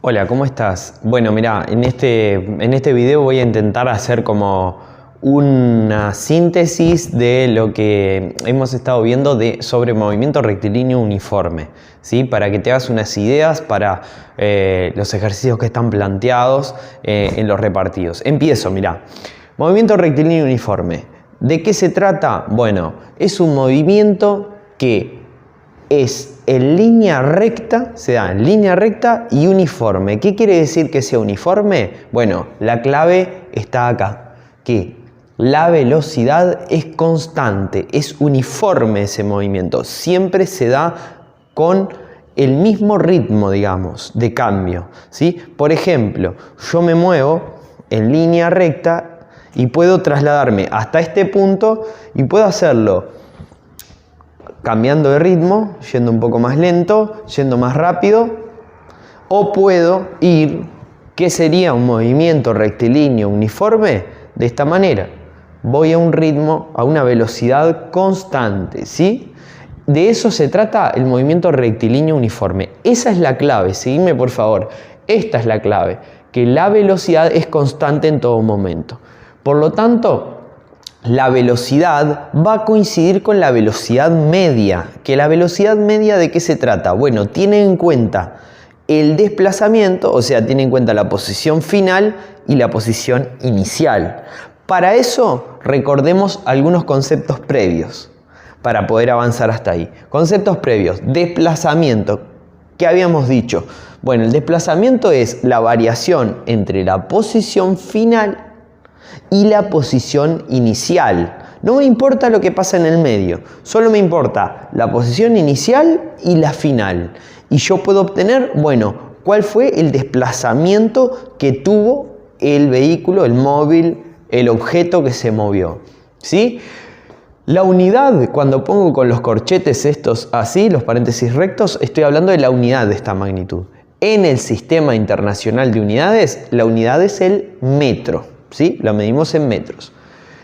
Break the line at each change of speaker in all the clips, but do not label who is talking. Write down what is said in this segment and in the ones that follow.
Hola, ¿cómo estás? Bueno, mira, en este video voy a intentar hacer como una síntesis de lo que hemos estado viendo sobre movimiento rectilíneo uniforme, ¿sí? Para que te hagas unas ideas para los ejercicios que están planteados en los repartidos. Empiezo, mira. Movimiento rectilíneo uniforme. ¿De qué se trata? Bueno, es un movimiento que es en línea recta, se da en línea recta y uniforme. ¿Qué quiere decir que sea uniforme? Bueno, la clave está acá, que la velocidad es constante, es uniforme ese movimiento, siempre se da con el mismo ritmo, digamos, de cambio, ¿sí? Por ejemplo, yo me muevo en línea recta y puedo trasladarme hasta este punto y puedo hacerlo cambiando de ritmo, yendo un poco más lento, yendo más rápido, o puedo ir, ¿qué sería un movimiento rectilíneo uniforme? De esta manera, voy a un ritmo, a una velocidad constante, ¿sí? De eso se trata el movimiento rectilíneo uniforme. Esa es la clave, seguidme por favor. Esta es la clave, que la velocidad es constante en todo momento. Por lo tanto, la velocidad va a coincidir con la velocidad media. ¿Que la velocidad media de qué se trata? Bueno, tiene en cuenta el desplazamiento, o sea, tiene en cuenta la posición final y la posición inicial. Para eso, recordemos algunos conceptos previos para poder avanzar hasta ahí. Conceptos previos. Desplazamiento. ¿Qué habíamos dicho? Bueno, el desplazamiento es la variación entre la posición final y la posición inicial. No me importa lo que pasa en el medio, solo me importa la posición inicial y la final. Y yo puedo obtener, bueno, cuál fue el desplazamiento que tuvo el vehículo, el móvil, el objeto que se movió, ¿sí? La unidad, cuando pongo con los corchetes estos así, los paréntesis rectos, estoy hablando de la unidad de esta magnitud. En el Sistema Internacional de Unidades, la unidad es el metro. ¿Sí? La medimos en metros.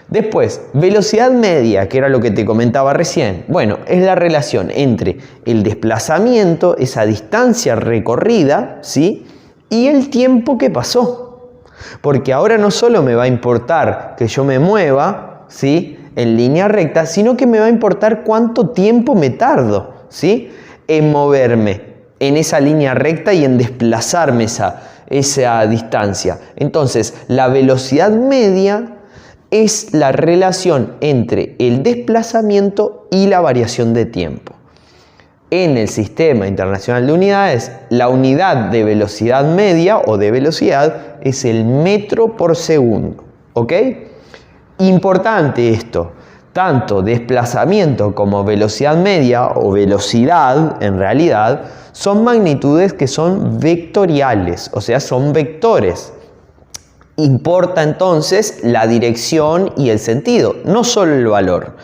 Después, velocidad media, que era lo que te comentaba recién. Bueno, es la relación entre el desplazamiento, esa distancia recorrida, ¿sí? Y el tiempo que pasó. Porque ahora no solo me va a importar que yo me mueva, ¿sí? En línea recta, sino que me va a importar cuánto tiempo me tardo, ¿sí? En moverme en esa línea recta y en desplazarme esa distancia. Entonces, la velocidad media es la relación entre el desplazamiento y la variación de tiempo. En el Sistema Internacional de Unidades, la unidad de velocidad media o de velocidad es el metro por segundo. ¿Ok? Importante esto. Tanto desplazamiento como velocidad media o velocidad, en realidad, son magnitudes que son vectoriales, o sea, son vectores. Importa entonces la dirección y el sentido, no solo el valor.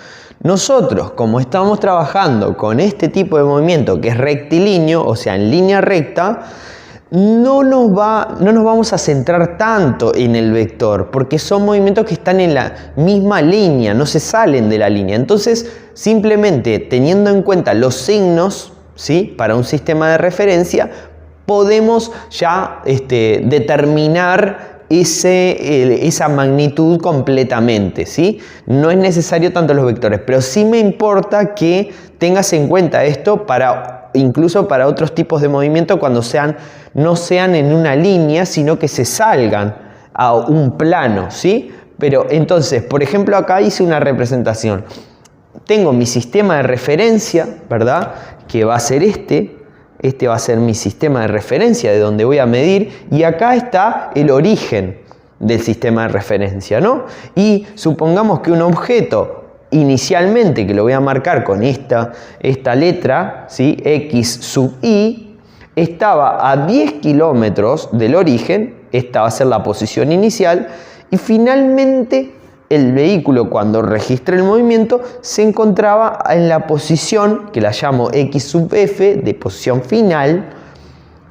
Nosotros, como estamos trabajando con este tipo de movimiento que es rectilíneo, o sea, en línea recta, no nos vamos a centrar tanto en el vector, porque son movimientos que están en la misma línea, no se salen de la línea. Entonces, simplemente teniendo en cuenta los signos, ¿sí? Para un sistema de referencia, podemos ya determinar esa magnitud completamente, ¿sí? No es necesario tanto los vectores, pero sí me importa que tengas en cuenta esto incluso para otros tipos de movimiento cuando no sean en una línea, sino que se salgan a un plano, ¿sí? Pero entonces, por ejemplo, acá hice una representación. Tengo mi sistema de referencia, ¿verdad? Que va a ser este va a ser mi sistema de referencia de donde voy a medir, y acá está el origen del sistema de referencia, ¿no? Y supongamos que un objeto inicialmente, que lo voy a marcar con esta letra, ¿sí? X sub i, estaba a 10 kilómetros del origen, esta va a ser la posición inicial, y finalmente el vehículo, cuando registra el movimiento, se encontraba en la posición, que la llamo X sub f, de posición final,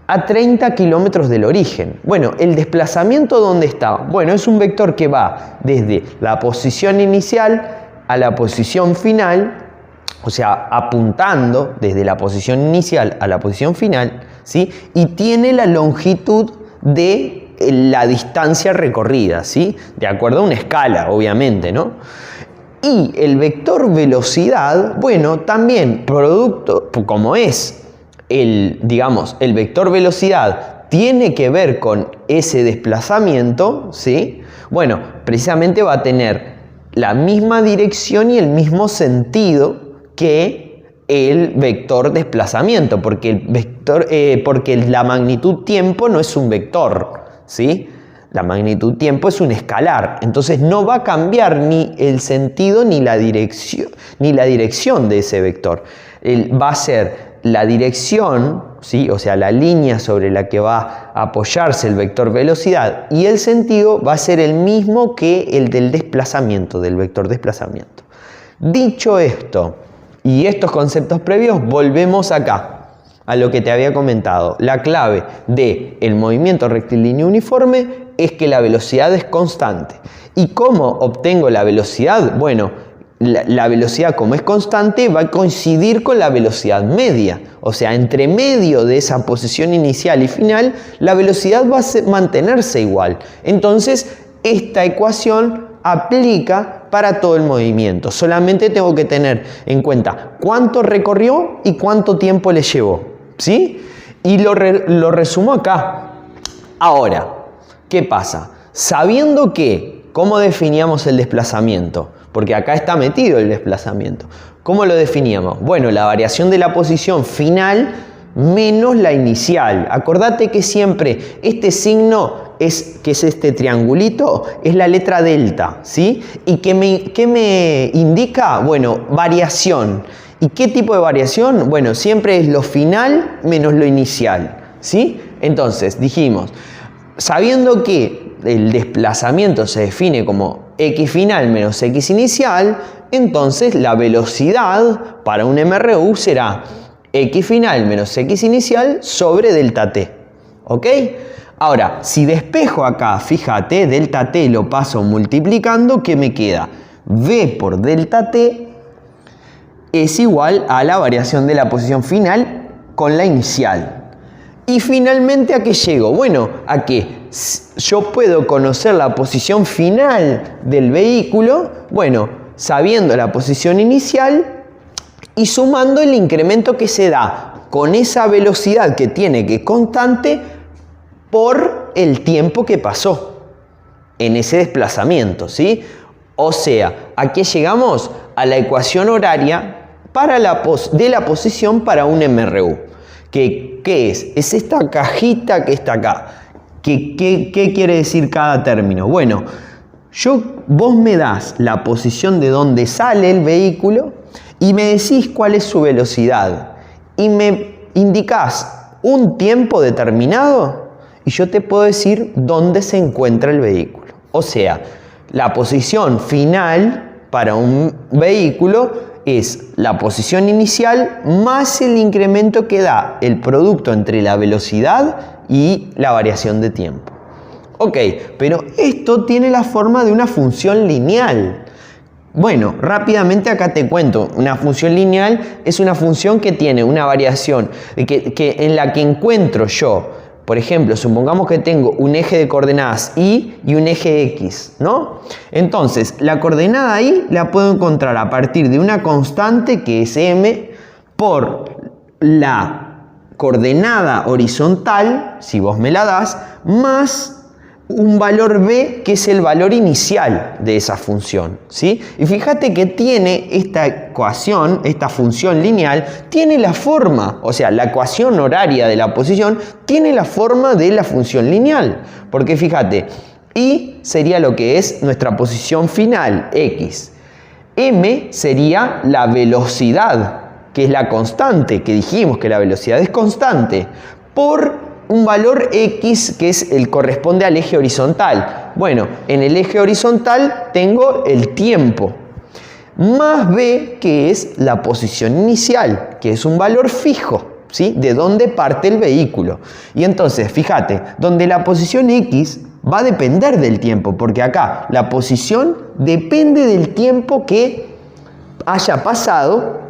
a 30 kilómetros del origen. Bueno, ¿el desplazamiento dónde está? Bueno, es un vector que va desde la posición inicial a la posición final, o sea, apuntando desde la posición inicial a la posición final, ¿sí? Y tiene la longitud de la distancia recorrida, ¿sí? De acuerdo a una escala, obviamente, ¿no? Y el vector velocidad, bueno, también producto, como es digamos, el vector velocidad tiene que ver con ese desplazamiento, ¿sí? Bueno, precisamente va a tener la misma dirección y el mismo sentido que el vector desplazamiento, porque porque la magnitud tiempo no es un vector, ¿sí? La magnitud tiempo es un escalar, entonces no va a cambiar ni el sentido ni la dirección de ese vector. Va a ser la dirección, ¿sí? O sea, la línea sobre la que va a apoyarse el vector velocidad, y el sentido va a ser el mismo que el del desplazamiento, del vector desplazamiento. Dicho esto, y estos conceptos previos, volvemos acá a lo que te había comentado. La clave del movimiento rectilíneo uniforme es que la velocidad es constante. ¿Y cómo obtengo la velocidad? Bueno, la velocidad, como es constante, va a coincidir con la velocidad media. O sea, entre medio de esa posición inicial y final, la velocidad va a mantenerse igual. Entonces, esta ecuación aplica para todo el movimiento. Solamente tengo que tener en cuenta cuánto recorrió y cuánto tiempo le llevó, ¿sí? Y lo resumo acá. Ahora, ¿qué pasa? Sabiendo que, ¿cómo definíamos el desplazamiento? Porque acá está metido el desplazamiento. ¿Cómo lo definíamos? Bueno, la variación de la posición final menos la inicial. Acordate que siempre este signo que es este triangulito, es la letra delta, ¿sí? ¿Y qué me indica? Bueno, variación. ¿Y qué tipo de variación? Bueno, siempre es lo final menos lo inicial, ¿sí? Entonces, dijimos, sabiendo que el desplazamiento se define como x final menos x inicial, entonces la velocidad para un MRU será x final menos x inicial sobre delta t, ¿ok? Ahora, si despejo acá, fíjate, delta t lo paso multiplicando, ¿qué me queda? V por delta t es igual a la variación de la posición final con la inicial. Y finalmente, ¿a qué llego? Bueno, a que yo puedo conocer la posición final del vehículo, bueno, sabiendo la posición inicial y sumando el incremento que se da con esa velocidad que tiene, que es constante, por el tiempo que pasó en ese desplazamiento, ¿sí? O sea, ¿a qué llegamos? A la ecuación horaria de la posición para un MRU. ¿Qué es? Es esta cajita que está acá. ¿Qué quiere decir cada término? Bueno, vos me das la posición de donde sale el vehículo y me decís cuál es su velocidad. Y me indicás un tiempo determinado y yo te puedo decir dónde se encuentra el vehículo. O sea, la posición final para un vehículo es la posición inicial más el incremento que da el producto entre la velocidad y la variación de tiempo. Ok, pero esto tiene la forma de una función lineal. Bueno, rápidamente acá te cuento. Una función lineal es una función que tiene una variación en la que encuentro yo. Por ejemplo, supongamos que tengo un eje de coordenadas y un eje x, ¿no? Entonces, la coordenada y la puedo encontrar a partir de una constante que es m por la coordenada horizontal, si vos me la das, más un valor b que es el valor inicial de esa función, ¿sí? Y fíjate que tiene esta ecuación, esta función lineal, tiene la forma, o sea, la ecuación horaria de la posición tiene la forma de la función lineal, porque fíjate, y sería lo que es nuestra posición final, x. M sería la velocidad, que es la constante, que dijimos que la velocidad es constante, por un valor x que corresponde al eje horizontal. Bueno, en el eje horizontal tengo el tiempo, más b que es la posición inicial, que es un valor fijo, ¿sí? De dónde parte el vehículo. Y entonces, fíjate, donde la posición x va a depender del tiempo, porque acá la posición depende del tiempo que haya pasado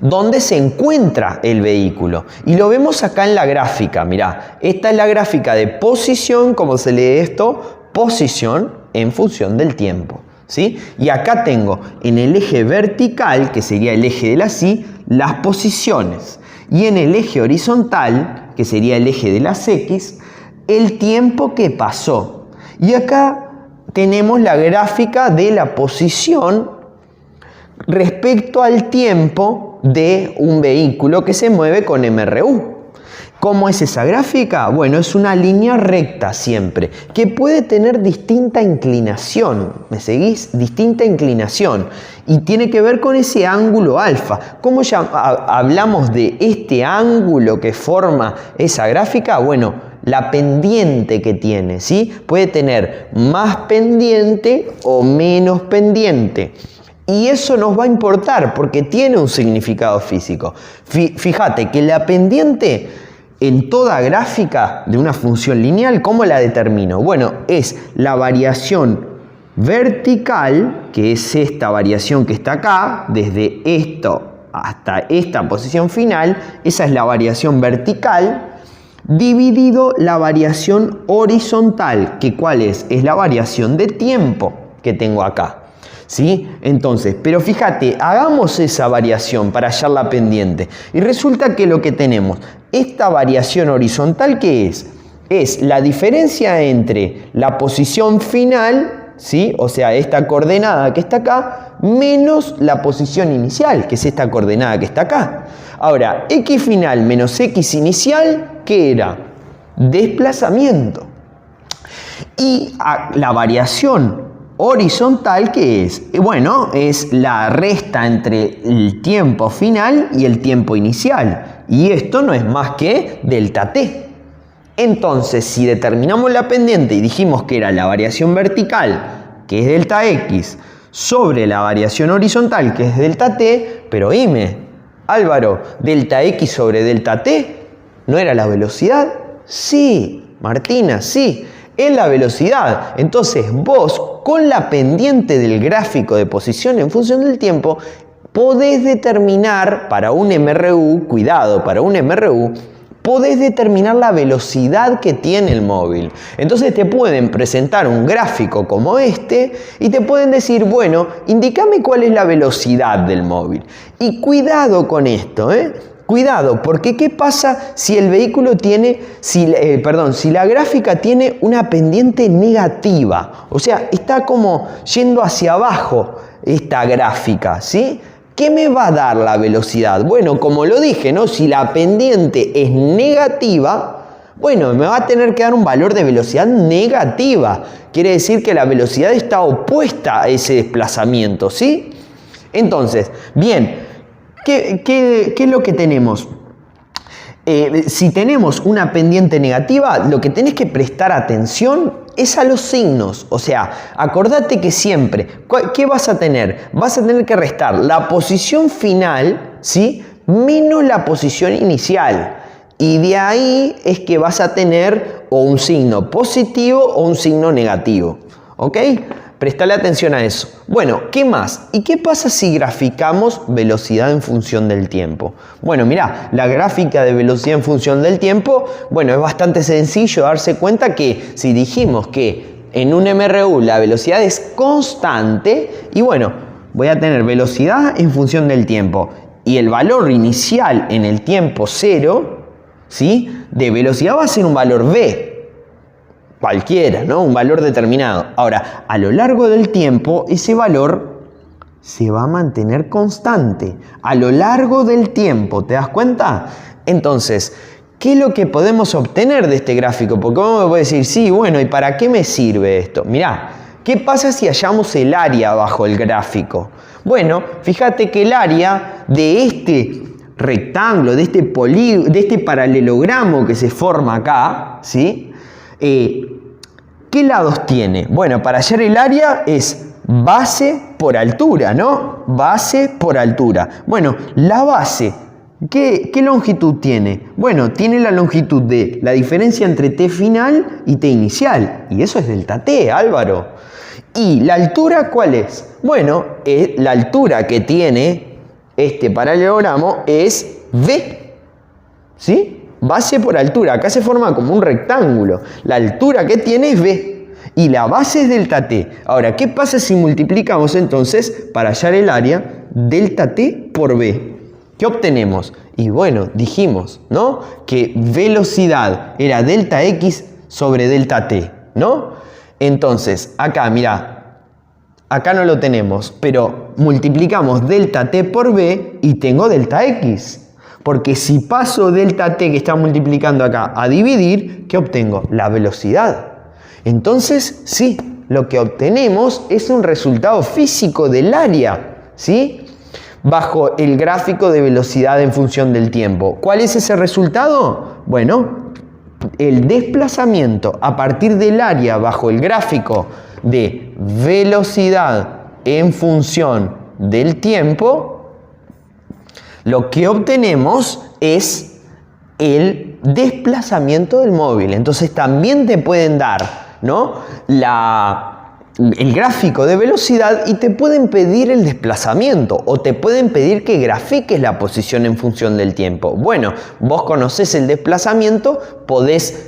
dónde se encuentra el vehículo. Y lo vemos acá en la gráfica. Mirá, esta es la gráfica de posición, ¿cómo se lee esto? Posición en función del tiempo, ¿sí? Y acá tengo en el eje vertical, que sería el eje de las Y, las posiciones. Y en el eje horizontal, que sería el eje de las X, el tiempo que pasó. Y acá tenemos la gráfica de la posición respecto al tiempo de un vehículo que se mueve con MRU. ¿Cómo es esa gráfica? Bueno, es una línea recta siempre, que puede tener distinta inclinación. ¿Me seguís? Distinta inclinación. Y tiene que ver con ese ángulo alfa. ¿Cómo ya hablamos de este ángulo que forma esa gráfica? Bueno, la pendiente que tiene, ¿sí? Puede tener más pendiente o menos pendiente. Y eso nos va a importar porque tiene un significado físico. Fíjate que la pendiente en toda gráfica de una función lineal, ¿cómo la determino? Bueno, es la variación vertical, que es esta variación que está acá, desde esto hasta esta posición final, esa es la variación vertical, dividido la variación horizontal, que ¿cuál es? Es la variación de tiempo que tengo acá. ¿Sí? Entonces, pero fíjate, hagamos esa variación para hallar la pendiente. Y resulta que lo que tenemos, esta variación horizontal, ¿qué es? Es la diferencia entre la posición final, ¿sí? O sea, esta coordenada que está acá, menos la posición inicial, que es esta coordenada que está acá. Ahora, x final menos x inicial, ¿qué era? Desplazamiento. Y la variación horizontal, ¿qué es? Bueno, es la resta entre el tiempo final y el tiempo inicial. Y esto no es más que delta t. Entonces, si determinamos la pendiente y dijimos que era la variación vertical, que es delta x, sobre la variación horizontal, que es delta t, pero dime, Álvaro, delta x sobre delta t, ¿no era la velocidad? Sí, Martina, sí. Es la velocidad. Entonces vos, con la pendiente del gráfico de posición en función del tiempo, podés determinar para un MRU, cuidado, para un MRU, podés determinar la velocidad que tiene el móvil. Entonces te pueden presentar un gráfico como este y te pueden decir, bueno, indícame cuál es la velocidad del móvil. Y cuidado con esto, Cuidado, porque ¿qué pasa si el vehículo tiene, si la gráfica tiene una pendiente negativa? O sea, está como yendo hacia abajo esta gráfica, ¿sí? ¿Qué me va a dar la velocidad? Bueno, como lo dije, ¿no? Si la pendiente es negativa, bueno, me va a tener que dar un valor de velocidad negativa. Quiere decir que la velocidad está opuesta a ese desplazamiento, ¿sí? Entonces, bien, ¿qué es lo que tenemos? Si tenemos una pendiente negativa, lo que tenés que prestar atención es a los signos. O sea, acordate que siempre, ¿qué vas a tener? Vas a tener que restar la posición final, ¿sí? Menos la posición inicial. Y de ahí es que vas a tener o un signo positivo o un signo negativo. ¿Ok? Prestale atención a eso. Bueno, ¿qué más? ¿Y qué pasa si graficamos velocidad en función del tiempo? Bueno, mirá, la gráfica de velocidad en función del tiempo, bueno, es bastante sencillo darse cuenta que si dijimos que en un MRU la velocidad es constante, y bueno, voy a tener velocidad en función del tiempo. Y el valor inicial en el tiempo 0, ¿sí? De velocidad va a ser un valor v. Cualquiera, ¿no? Un valor determinado. Ahora, a lo largo del tiempo, ese valor se va a mantener constante. A lo largo del tiempo, ¿te das cuenta? Entonces, ¿qué es lo que podemos obtener de este gráfico? Porque vos me podés decir, sí, bueno, ¿y para qué me sirve esto? Mirá, ¿qué pasa si hallamos el área bajo el gráfico? Bueno, fíjate que el área de este rectángulo, de este paralelogramo que se forma acá, ¿sí? ¿Qué lados tiene? Bueno, para hallar el área es base por altura, ¿no? Base por altura. Bueno, la base, ¿qué longitud tiene? Bueno, tiene la longitud de la diferencia entre t final y t inicial. Y eso es delta t, Álvaro. ¿Y la altura cuál es? Bueno, la altura que tiene este paralelogramo es V, ¿sí? Base por altura. Acá se forma como un rectángulo. La altura que tiene es V y la base es delta T. Ahora, ¿qué pasa si multiplicamos entonces, para hallar el área, delta T por V? ¿Qué obtenemos? Y bueno, dijimos, ¿no?, que velocidad era delta X sobre delta T, ¿no? Entonces, acá, mira, acá no lo tenemos, pero multiplicamos delta T por V y tengo delta X. Porque si paso delta T que está multiplicando acá a dividir, ¿qué obtengo? La velocidad. Entonces, sí, lo que obtenemos es un resultado físico del área, ¿sí?, bajo el gráfico de velocidad en función del tiempo. ¿Cuál es ese resultado? Bueno, el desplazamiento a partir del área bajo el gráfico de velocidad en función del tiempo, lo que obtenemos es el desplazamiento del móvil. Entonces también te pueden dar, ¿no?, el gráfico de velocidad y te pueden pedir el desplazamiento o te pueden pedir que grafiques la posición en función del tiempo. Bueno, vos conocés el desplazamiento,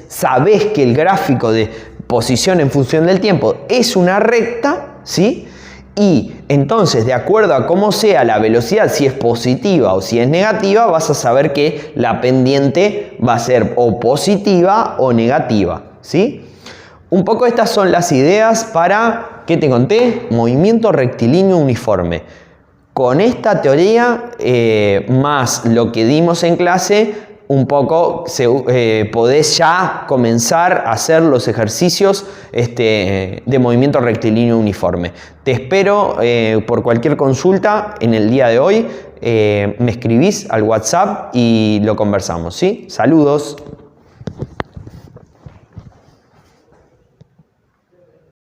sabés que el gráfico de posición en función del tiempo es una recta, ¿sí? Y entonces, de acuerdo a cómo sea la velocidad, si es positiva o si es negativa, vas a saber que la pendiente va a ser o positiva o negativa, ¿sí? Un poco estas son las ideas para, ¿qué te conté? Movimiento rectilíneo uniforme. Con esta teoría, más lo que dimos en clase, un poco podés ya comenzar a hacer los ejercicios de movimiento rectilíneo uniforme. Te espero por cualquier consulta en el día de hoy. Me escribís al WhatsApp y lo conversamos, ¿sí? Saludos.